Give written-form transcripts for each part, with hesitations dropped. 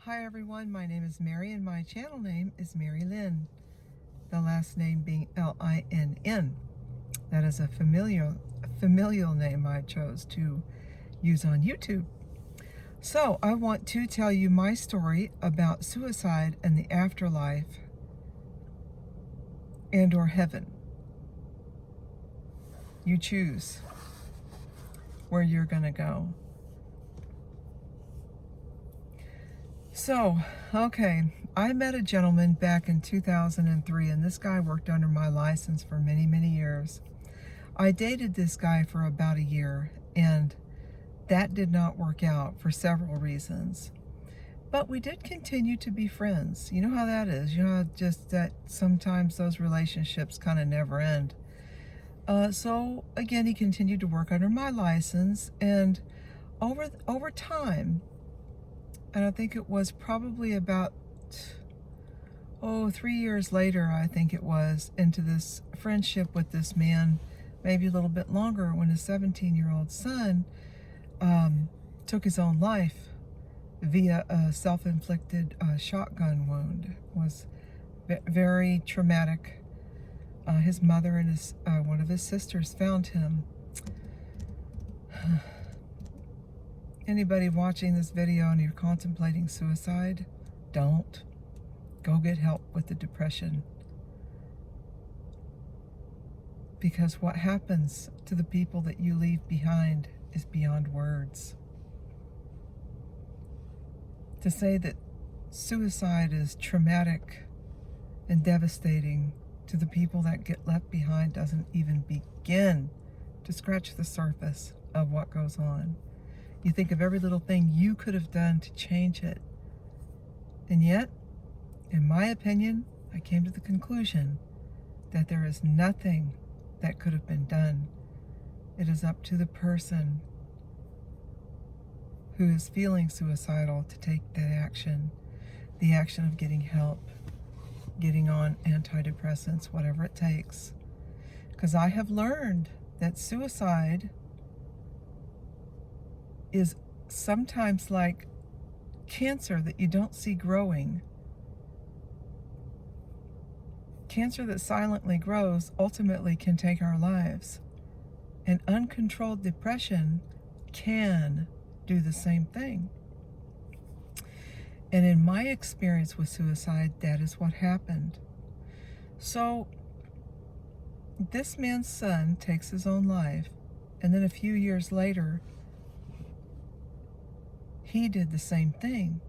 Hi everyone, my name is Mary and my channel name is Mary Lynn, the last name being L-I-N-N. That is a familial name I chose to use on YouTube. So I want to tell you my story about suicide and the afterlife and or heaven. You choose where you're gonna go. So, okay, I met a gentleman back in 2003, and this guy worked under my license for many, many years. I dated this guy for about a year, and that did not work out for several reasons. But we did continue to be friends. You know how that is. You know, just that sometimes those relationships kind of never end. So, again, he continued to work under my license, and over time, and I think it was probably about 3 years later, I think it was, into this friendship with this man, maybe a little bit longer, when his 17-year-old son took his own life via a self-inflicted shotgun wound. It was very traumatic. His mother and one of his sisters found him. Anybody watching this video and you're contemplating suicide, don't. Go get help with the depression. Because what happens to the people that you leave behind is beyond words. To say that suicide is traumatic and devastating to the people that get left behind doesn't even begin to scratch the surface of what goes on. You think of every little thing you could have done to change it. And yet, in my opinion, I came to the conclusion that there is nothing that could have been done. It is up to the person who is feeling suicidal to take that action. The action of getting help, getting on antidepressants, whatever it takes. Because I have learned that suicide is sometimes like cancer that you don't see growing. Cancer that silently grows ultimately can take our lives. And uncontrolled depression can do the same thing. And in my experience with suicide, that is what happened. So, this man's son takes his own life, and then a few years later, he did the same thing,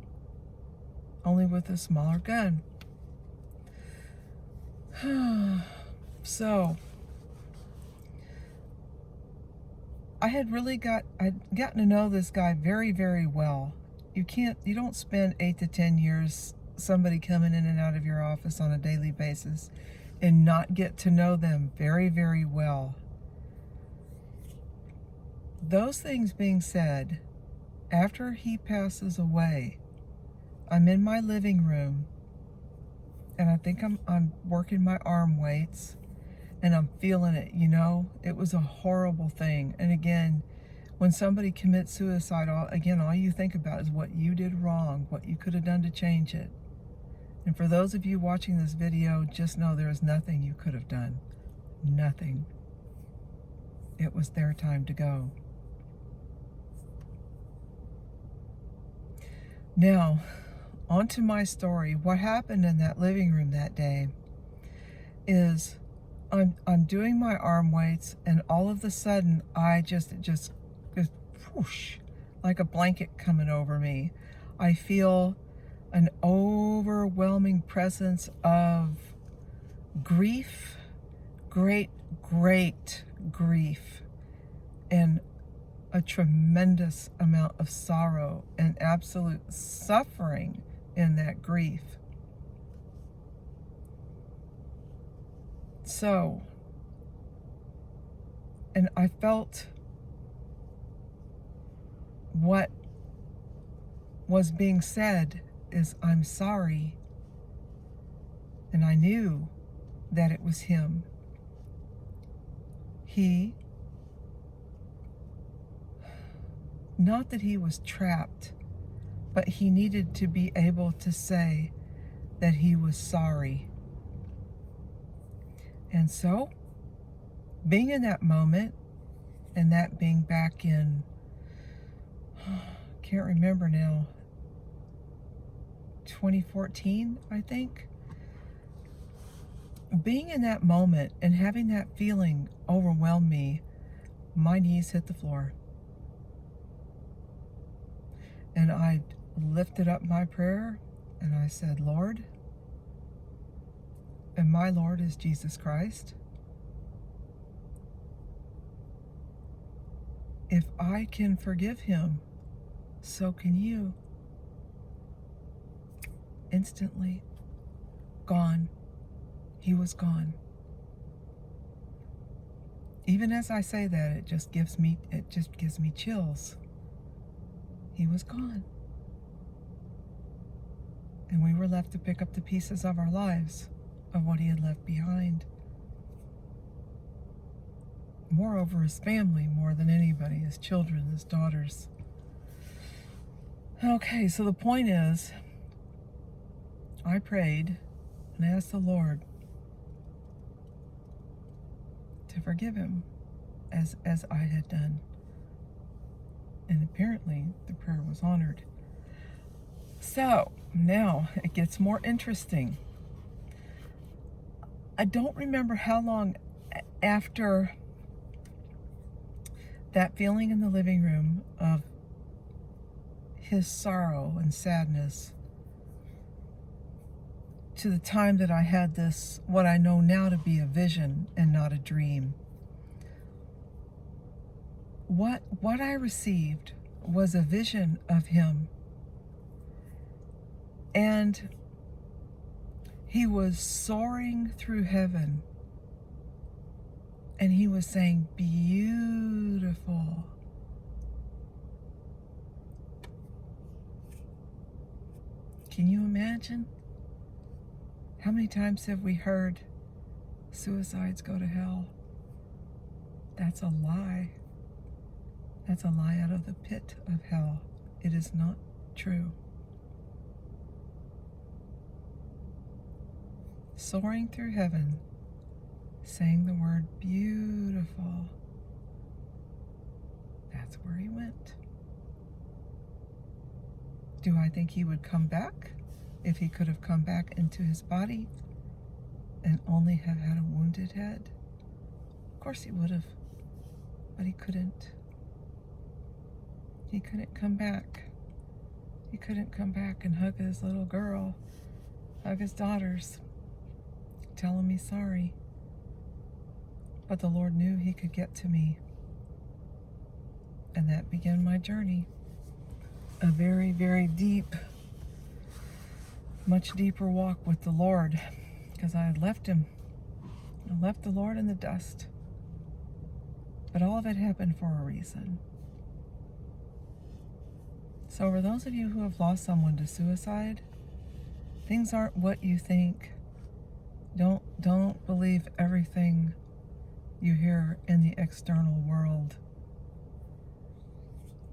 only with a smaller gun. So, I'd gotten to know this guy very, very well. You don't spend 8 to 10 years somebody coming in and out of your office on a daily basis and not get to know them very, very well. Those things being said, after he passes away, I'm in my living room, and I think I'm working my arm weights, and I'm feeling it, you know? It was a horrible thing. And again, when somebody commits suicide, all you think about is what you did wrong, what you could have done to change it. And for those of you watching this video, just know there is nothing you could have done. Nothing. It was their time to go. Now, on to my story. What happened in that living room that day is I'm doing my arm weights, and all of a sudden it just whoosh, like a blanket coming over me. I feel an overwhelming presence of grief, great grief, and a tremendous amount of sorrow and absolute suffering in that grief. So, and I felt what was being said is, "I'm sorry." And I knew that it was him. Not that he was trapped, but he needed to be able to say that he was sorry. And so, being in that moment, and that being back in, can't remember now, 2014, I think. Being in that moment and having that feeling overwhelm me, my knees hit the floor. And I lifted up my prayer and I said, Lord, and my Lord is Jesus Christ, if I can forgive him, so can you. Instantly, gone. He was gone. Even as I say that, it just gives me chills. He was gone. And we were left to pick up the pieces of our lives, of what he had left behind. Moreover, his family, more than anybody, his children, his daughters. Okay, so the point is, I prayed and asked the Lord to forgive him as I had done. And apparently the prayer was honored. So now it gets more interesting. I don't remember how long after that feeling in the living room of his sorrow and sadness to the time that I had this, what I know now to be a vision and not a dream. What I received was a vision of him. And he was soaring through heaven. And he was saying, beautiful. Can you imagine? How many times have we heard suicides go to hell? That's a lie. That's a lie out of the pit of hell. It is not true. Soaring through heaven, saying the word beautiful. That's where he went. Do I think he would come back if he could have come back into his body and only have had a wounded head? Of course he would have, but he couldn't. He couldn't come back. He couldn't come back and hug his little girl, hug his daughters, tell him he's sorry. But the Lord knew he could get to me. And that began my journey. A very, very deep, much deeper walk with the Lord, because I had left him. I left the Lord in the dust. But all of it happened for a reason. So for those of you who have lost someone to suicide, things aren't what you think. Don't believe everything you hear in the external world.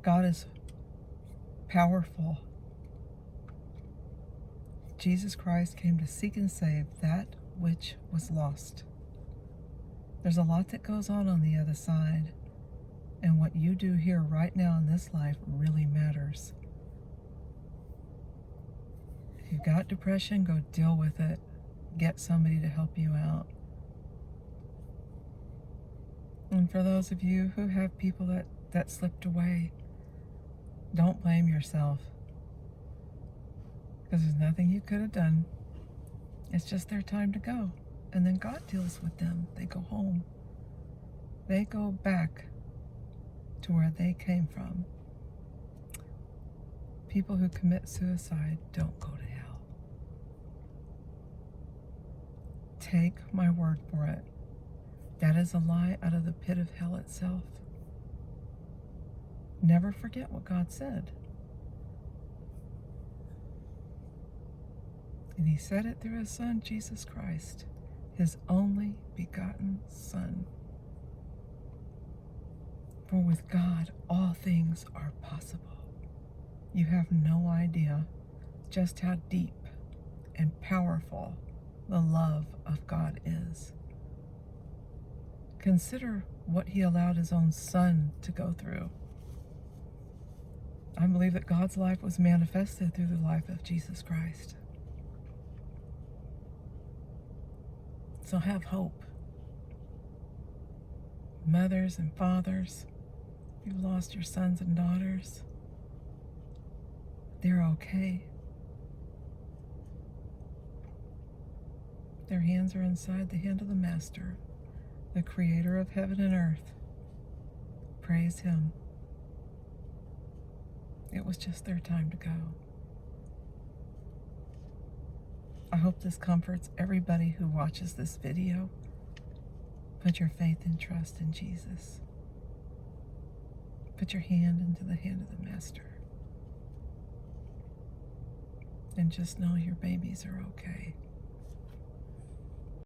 God is powerful. Jesus Christ came to seek and save that which was lost. There's a lot that goes on the other side, and what you do here right now in this life really matters. If you've got depression, go deal with it. Get somebody to help you out. And for those of you who have people that slipped away, don't blame yourself, because there's nothing you could have done. It's just their time to go. And then God deals with them. They go home. They go back to where they came from. People who commit suicide don't go to hell. Take my word for it. That is a lie out of the pit of hell itself. Never forget what God said. And he said it through his Son, Jesus Christ, his only begotten Son. For with God, all things are possible. You have no idea just how deep and powerful the love of God is. Consider what he allowed his own son to go through. I believe that God's life was manifested through the life of Jesus Christ. So have hope. Mothers and fathers, you've lost your sons and daughters. They're okay. Their hands are inside the hand of the Master, the creator of heaven and earth. Praise him. It was just their time to go. I hope this comforts everybody who watches this video. Put your faith and trust in Jesus. Put your hand into the hand of the Master. And just know your babies are okay.